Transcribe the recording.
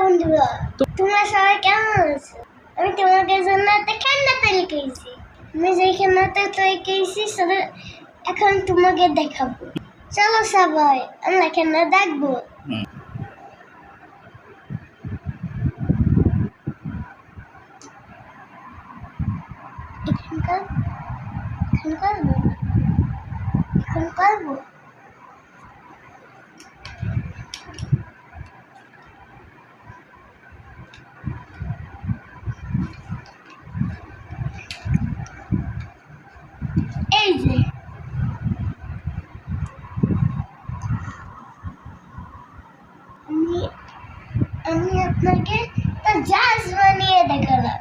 বন্ধুরা, তোমরা সবাই কেমন আছো? আমি তোমাদের জন্য একটা খেলনা তৈরি করেছি। আমি যে খেলনাটা তৈরি করেছি সেটা এখন তোমাকে দেখাবো। চলো সবাই আমরা খেলনা দেখবো। এখন করবো। এই যে আমি আপনাকে একটা জাহাজ বানিয়ে দেখালাম।